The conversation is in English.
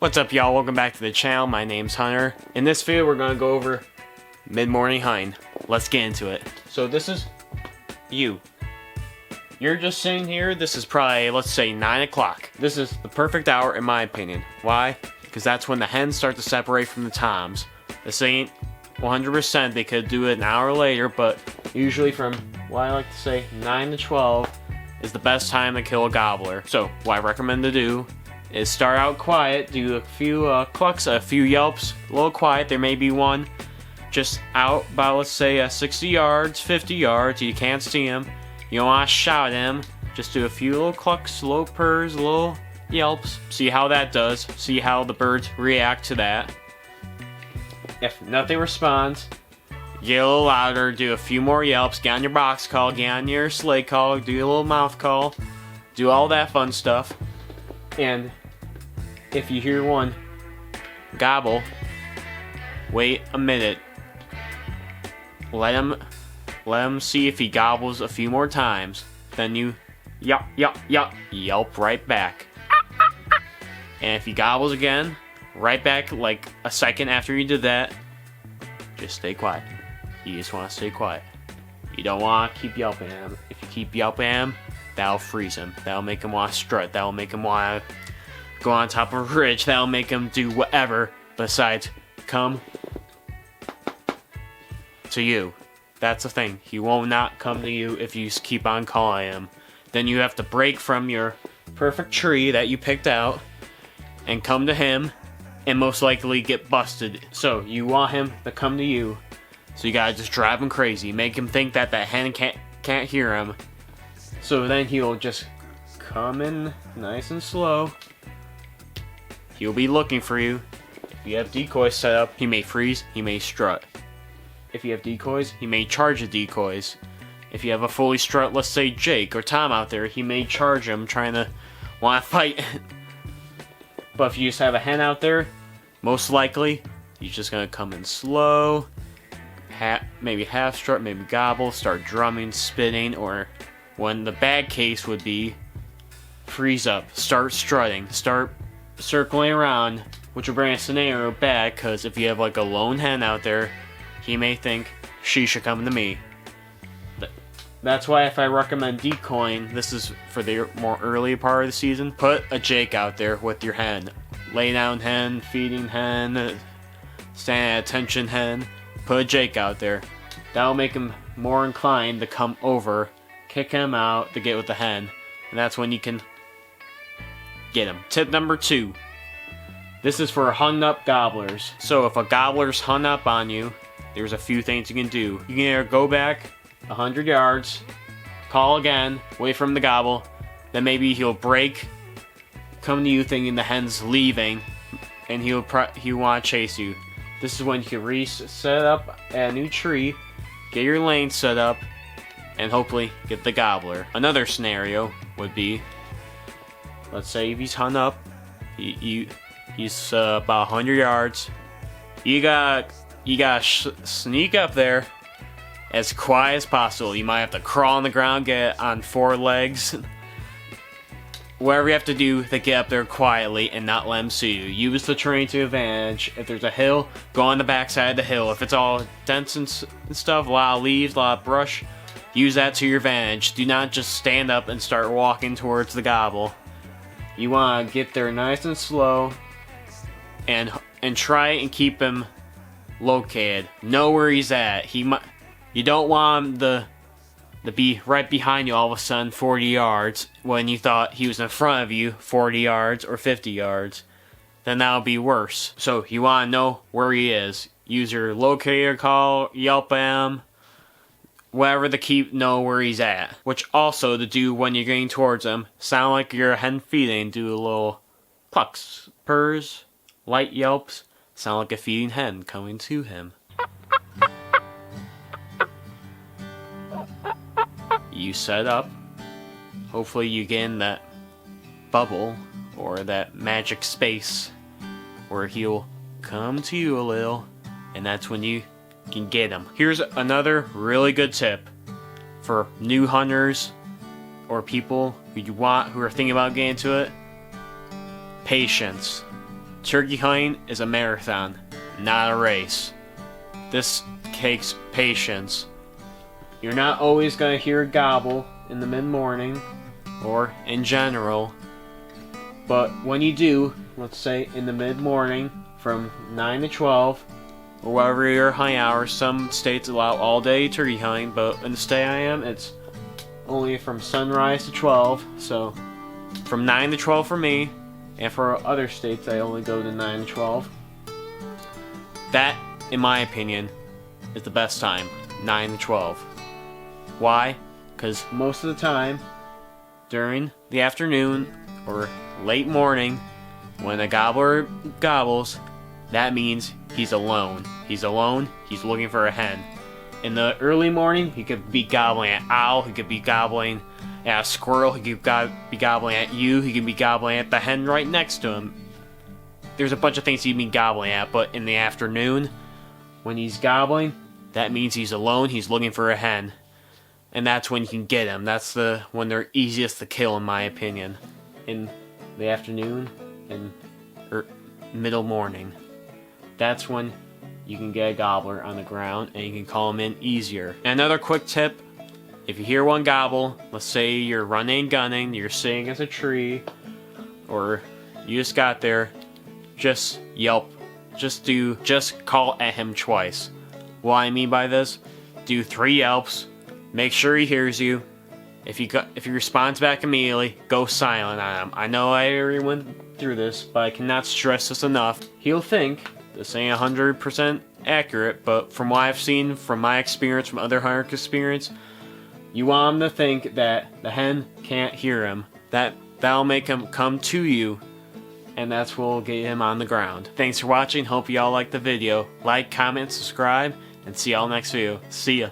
What's up, y'all? Welcome back to the channel. My name's Hunter. In this video, we're going to go over mid-morning hunting. Let's get into it. So this is you. You're just sitting here. This is probably, let's say, 9 o'clock. This is the perfect hour in my opinion. Why? Because that's when the hens start to separate from the toms. This ain't 100%. They could do it an hour later, but usually from, what I like to say, 9 to 12 is the best time to kill a gobbler. So what I recommend to do is start out quiet, do a few clucks, a few yelps, a little quiet. There may be one just out about, let's say, 60 yards, 50 yards. You can't see him. You don't want to shout at him. Just do a few little clucks, little purrs, little yelps. See how that does. See how the birds react to that. If nothing responds, get a little louder, do a few more yelps, get on your box call, get on your sleigh call, do a little mouth call, do all that fun stuff. And if you hear one gobble, wait a minute. Let him see if he gobbles a few more times. Then you yelp right back. And if he gobbles again, right back like a second after you did that, just stay quiet. You just want to stay quiet. You don't want to keep yelping at him. If you keep yelping at him, that'll freeze him. That'll make him want to strut. That'll make him want to go on top of a ridge. That'll make him do whatever besides come to you. That's the thing. He will not come to you if you keep on calling him. Then you have to break from your perfect tree that you picked out and come to him and most likely get busted. So you want him to come to you. So you gotta just drive him crazy. Make him think that that hen can't hear him. So then he'll just come in nice and slow. He'll be looking for you. If you have decoys set up, he may freeze, he may strut. If you have decoys, he may charge the decoys. If you have a fully strut, let's say Jake or Tom out there, he may charge him trying to want to fight. But if you just have a hen out there, most likely, he's just going to come in slow, maybe half strut, maybe gobble, start drumming, spitting, or when the bad case would be, freeze up, start strutting, start circling around, which will bring a scenario back, because if you have like a lone hen out there, he may think she should come to me. That's why if I recommend decoying, this is for the more early part of the season, put a Jake out there with your hen. Lay down hen, feeding hen, stand at attention hen, put a Jake out there. That'll make him more inclined to come over, kick him out to get with the hen, and that's when you can get him. Tip number 2. This is for hung up gobblers. So if a gobbler's hung up on you, there's a few things you can do. You can either go back 100 yards, call again, wait for him to gobble, then maybe he'll break, come to you thinking the hen's leaving, and he'll want to chase you. This is when you can reset up a new tree, get your lane set up, and hopefully get the gobbler. Another scenario would be, let's say if he's hung up, he's about 100 yards. You gotta sneak up there as quiet as possible. You might have to crawl on the ground, get on 4 legs. Whatever you have to do to get up there quietly and not let him see you. Use the terrain to advantage. If there's a hill, go on the backside of the hill. If it's all dense and stuff, a lot of leaves, a lot of brush, use that to your advantage. Do not just stand up and start walking towards the gobble. You want to get there nice and slow and try and keep him located. Know where he's at. You don't want him to be right behind you all of a sudden 40 yards when you thought he was in front of you 40 yards or 50 yards. Then that'll be worse. So you want to know where he is. Use your locator call, yelp at him, whatever to know where he's at. Which also to do when you're getting towards him, sound like you're a hen feeding, do a little clucks, purrs, light yelps, sound like a feeding hen coming to him. You set up, hopefully you get in that bubble or that magic space where he'll come to you a little, and that's when you can get him. Here's another really good tip for new hunters or people who are thinking about getting into it. Patience. turkey hunting is a marathon, not a race. This takes patience. You're not always going to hear a gobble in the mid-morning, or in general, but when you do, let's say in the mid-morning, from 9 to 12, or whatever your hunting hours, some states allow all-day turkey hunting, but in the state I am, it's only from sunrise to 12, so from 9 to 12 for me, and for other states I only go to 9 to 12. That, in my opinion, is the best time, 9 to 12. Why? Because most of the time, during the afternoon or late morning, when a gobbler gobbles, that means he's alone. He's alone, he's looking for a hen. In the early morning, he could be gobbling at owl, he could be gobbling at a squirrel, he could be gobbling at you, he could be gobbling at the hen right next to him. There's a bunch of things he'd be gobbling at, but in the afternoon, when he's gobbling, that means he's alone, he's looking for a hen. And that's when you can get him. That's when they're easiest to kill, in my opinion. In the afternoon and middle morning. That's when you can get a gobbler on the ground and you can call him in easier. And another quick tip, if you hear one gobble, let's say you're running and gunning, you're sitting against a tree, or you just got there, just yelp. Just call at him twice. What I mean by this, do 3 yelps, make sure he hears you. If he responds back immediately, go silent on him. I know I already went through this, but I cannot stress this enough. He'll think this ain't 100% accurate, but from what I've seen, from my experience, from other hunters' experience, you want him to think that the hen can't hear him. That'll make him come to you, and that's what will get him on the ground. Thanks for watching. Hope y'all liked the video. Like, comment, subscribe, and see y'all next video. See ya.